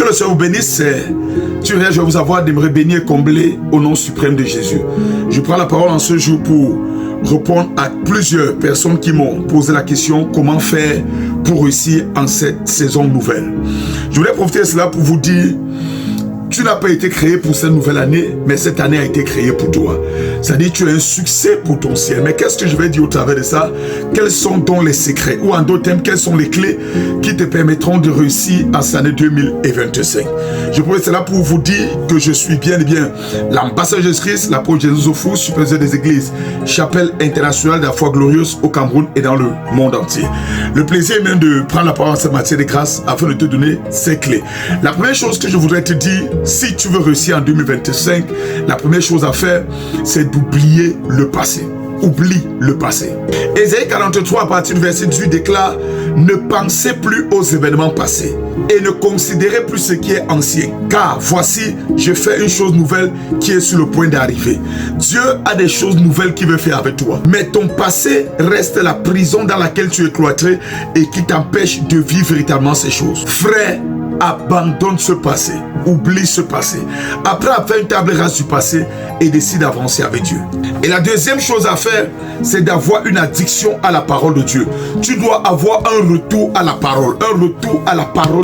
le Seigneur vous bénisse. Je vais vous avoir d'aimerer bénir et combler au nom suprême de Jésus. Je prends la parole en ce jour pour répondre à plusieurs personnes qui m'ont posé la question comment faire pour réussir en cette saison nouvelle. Je voulais profiter de cela pour vous dire tu n'as pas été créé pour cette nouvelle année, mais cette année a été créée pour toi. C'est-à-dire tu as un succès pour ton ciel. Mais qu'est-ce que je vais dire au travers de ça? Quels sont donc les secrets? Ou en d'autres termes, quelles sont les clés qui te permettront de réussir en cette année 2025? Je profite de cela pour vous dire que je suis bien et bien l'ambassadeur de Jésus-Christ, l'apôtre Jésus Oufou, superviseur des églises, chapelle internationale de la foi glorieuse au Cameroun et dans le monde entier. Le plaisir est même de prendre la parole en cette matière de grâce afin de te donner ces clés. La première chose que je voudrais te dire, si tu veux réussir en 2025, la première chose à faire, c'est d'oublier le passé. Oublie le passé. Ésaïe 43 à partir du verset 18 déclare: ne pensez plus aux événements passés et ne considérez plus ce qui est ancien, car voici, je fais une chose nouvelle qui est sur le point d'arriver. Dieu a des choses nouvelles qu'il veut faire avec toi, mais ton passé reste la prison dans laquelle tu es cloîtré et qui t'empêche de vivre véritablement ces choses. Frère, abandonne ce passé, oublie ce passé. Après, fais une table rase du passé et décide d'avancer avec Dieu. Et la deuxième chose à faire, c'est d'avoir une addiction à la parole de Dieu. Tu dois avoir un retour à la parole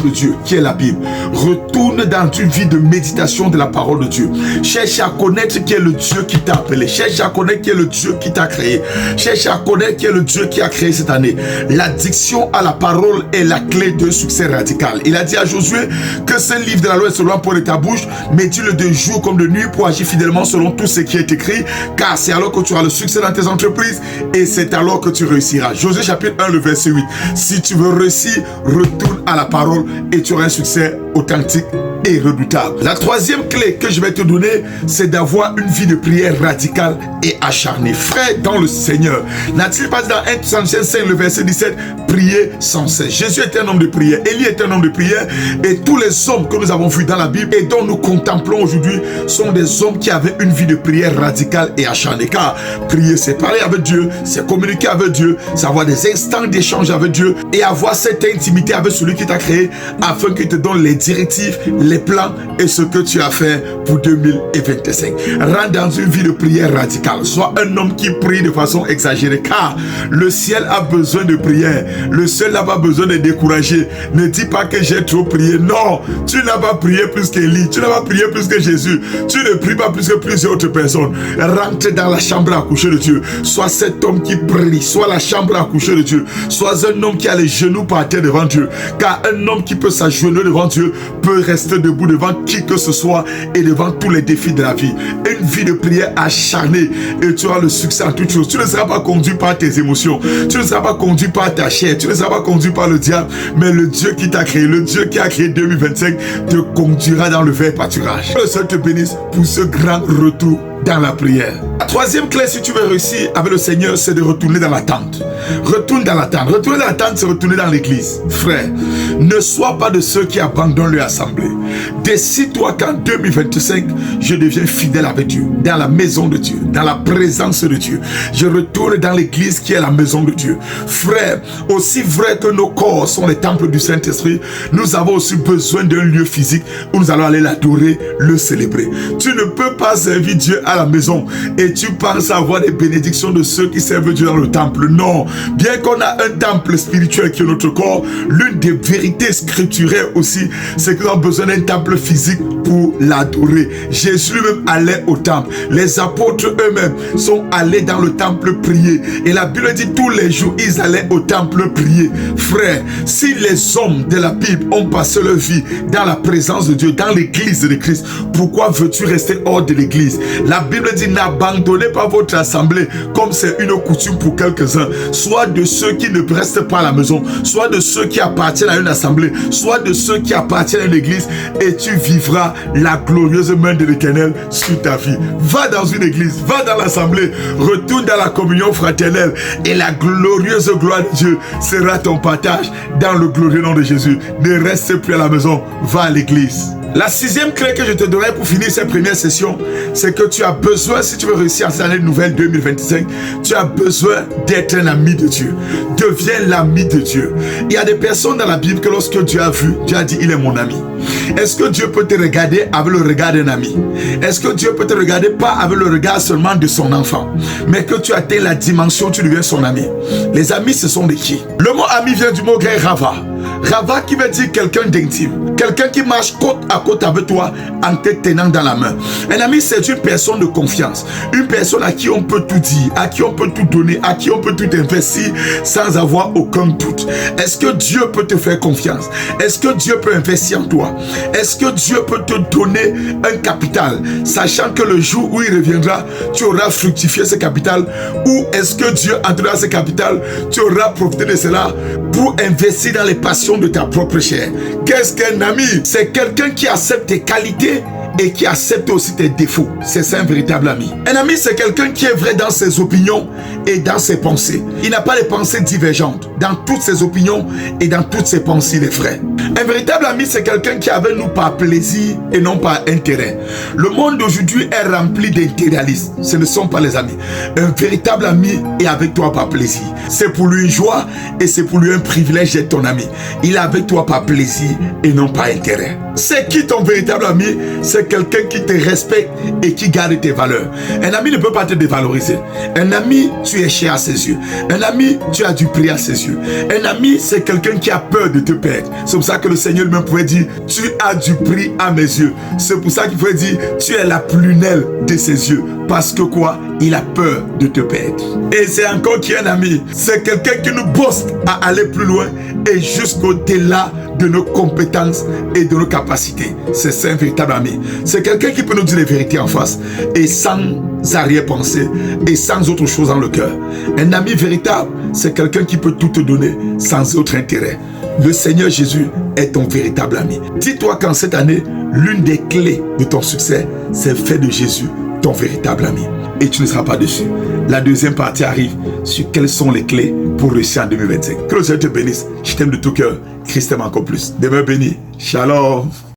de Dieu, qui est la Bible. Retourne dans une vie de méditation de la parole de Dieu. Cherche à connaître qui est le Dieu qui t'a appelé. Cherche à connaître qui est le Dieu qui t'a créé. Cherche à connaître qui est le Dieu qui a créé cette année. L'addiction à la parole est la clé d'un succès radical. Il a dit à Josué que ce livre de la loi est selon pour de ta bouche, médite-le de jour comme de nuit pour agir fidèlement selon tout ce qui est écrit, car c'est alors que tu auras le succès dans tes entreprises et c'est alors que tu réussiras. Josué chapitre 1, le verset 8. Si tu veux réussir, retourne à la parole et tu auras un succès authentique et redoutable. La troisième clé que je vais te donner, c'est d'avoir une vie de prière radicale et acharnée. Frère dans le Seigneur, n'a-t-il pas dit dans 1 Thessaloniciens 5, le verset 17, priez sans cesse. Jésus était un homme de prière, Élie était un homme de prière, et tous les hommes que nous avons vus dans la Bible et dont nous contemplons aujourd'hui sont des hommes qui avaient une vie de prière radicale et acharnée. Car prier, c'est parler avec Dieu, c'est communiquer avec Dieu, c'est avoir des instants d'échange avec Dieu et avoir cette intimité avec celui qui t'a créé afin qu'il te donne les directives, les plans et ce que tu as fait pour 2025. Rentre dans une vie de prière radicale. Sois un homme qui prie de façon exagérée, car le ciel a besoin de prière. Le ciel n'a pas besoin de décourager. Ne dis pas que j'ai trop prié. Non, tu n'as pas prié plus qu'Élie. Tu n'as pas prié plus que Jésus. Tu ne pries pas plus que plusieurs autres personnes. Rentre dans la chambre à coucher de Dieu. Sois cet homme qui prie. Sois la chambre à coucher de Dieu. Sois un homme qui a les genoux par terre devant Dieu. Car un homme qui peut s'agenouiller devant Dieu peut rester debout devant qui que ce soit et devant tous les défis de la vie. Une vie de prière acharnée et tu auras le succès en toutes choses. Tu ne seras pas conduit par tes émotions. Tu ne seras pas conduit par ta chair. Tu ne seras pas conduit par le diable. Mais le Dieu qui t'a créé, le Dieu qui a créé 2025 te conduira dans le vert pâturage. Que le Seigneur te bénisse pour ce grand retour dans la prière. La troisième clé, si tu veux réussir avec le Seigneur, c'est de retourner dans la tente. Retourne dans la tente. Retourner dans la tente, c'est retourner dans l'église. Frère, ne sois pas de ceux qui abandonnent leur assemblée. Décide-toi qu'en 2025, je deviens fidèle avec Dieu, dans la maison de Dieu, dans la présence de Dieu. Je retourne dans l'église qui est la maison de Dieu. Frère, aussi vrai que nos corps sont les temples du Saint-Esprit, nous avons aussi besoin d'un lieu physique où nous allons aller l'adorer, le célébrer. Tu ne peux pas servir Dieu à la maison et tu penses avoir des bénédictions de ceux qui servent Dieu dans le temple. Non, bien qu'on a un temple spirituel qui est notre corps, l'une des vérités scripturaires aussi, c'est que nous avons besoin d'un temple physique pour l'adorer. Jésus lui-même allait au temple. Les apôtres eux-mêmes sont allés dans le temple prier. Et la Bible dit tous les jours, ils allaient au temple prier. Frère, si les hommes de la Bible ont passé leur vie dans la présence de Dieu, dans l'église de Christ, pourquoi veux-tu rester hors de l'église? La Bible dit n'abandonnez pas votre assemblée comme c'est une coutume pour quelques-uns. Soit de ceux qui ne restent pas à la maison, soit de ceux qui appartiennent à une assemblée, soit de ceux qui appartiennent à une église, et tu vivras la glorieuse main de l'Éternel sur ta vie. Va dans une église, va dans l'assemblée, retourne dans la communion fraternelle et la glorieuse gloire de Dieu sera ton partage dans le glorieux nom de Jésus. Ne reste plus à la maison, va à l'église. La sixième clé que je te donnerai pour finir cette première session, c'est que tu as besoin, si tu veux réussir en cette année nouvelle 2025, tu as besoin d'être un ami de Dieu. Deviens l'ami de Dieu. Il y a des personnes dans la Bible que lorsque Dieu a vu, Dieu a dit, il est mon ami. Est-ce que Dieu peut te regarder avec le regard d'un ami? Est-ce que Dieu peut te regarder pas avec le regard seulement de son enfant, mais que tu atteins la dimension, tu deviens son ami? Les amis, ce sont de qui? Le mot ami vient du mot grec Rava. Rava qui veut dire quelqu'un d'intime, quelqu'un qui marche côte à côte avec toi en te tenant dans la main. Un ami, c'est une personne de confiance, une personne à qui on peut tout dire, à qui on peut tout donner, à qui on peut tout investir sans avoir aucun doute. Est-ce que Dieu peut te faire confiance? Est-ce que Dieu peut investir en toi? Est-ce que Dieu peut te donner un capital, sachant que le jour où il reviendra, tu auras fructifié ce capital? Ou est-ce que Dieu entraînera ce capital, tu auras profité de cela pour investir dans les passions de ta propre chair? Qu'est-ce qu'un ami? C'est quelqu'un qui accepte tes qualités et qui accepte aussi tes défauts. C'est ça un véritable ami. Un ami, c'est quelqu'un qui est vrai dans ses opinions et dans ses pensées. Il n'a pas de pensées divergentes. Dans toutes ses opinions et dans toutes ses pensées, il est vrai. Un véritable ami, c'est quelqu'un qui est avec nous par plaisir et non par intérêt. Le monde d'aujourd'hui est rempli d'impérialistes. Ce ne sont pas les amis. Un véritable ami est avec toi par plaisir. C'est pour lui une joie et c'est pour lui un privilège d'être ton ami. Il est avec toi par plaisir et non par intérêt. C'est qui ton véritable ami? C'est quelqu'un qui te respecte et qui garde tes valeurs. Un ami ne peut pas te dévaloriser. Un ami, tu es cher à ses yeux. Un ami, tu as du prix à ses yeux. Un ami, c'est quelqu'un qui a peur de te perdre. C'est pour ça que le Seigneur lui-même pouvait dire, tu as du prix à mes yeux. C'est pour ça qu'il pouvait dire, tu es la prunelle de ses yeux. Parce que quoi? Il a peur de te perdre. Et c'est encore qui est un ami. C'est quelqu'un qui nous bosse à aller plus loin et jusqu'au-delà de nos compétences et de nos capacités. C'est un véritable ami. C'est quelqu'un qui peut nous dire les vérités en face et sans arrière-pensée et sans autre chose dans le cœur. Un ami véritable, c'est quelqu'un qui peut tout te donner sans autre intérêt. Le Seigneur Jésus est ton véritable ami. Dis-toi qu'en cette année, l'une des clés de ton succès, c'est faire de Jésus ton véritable ami. Et tu ne seras pas déçu. La deuxième partie arrive sur quelles sont les clés pour réussir en 2025. Que le Seigneur te bénisse. Je t'aime de tout cœur. Christ t'aime encore plus. Demeure béni. Shalom.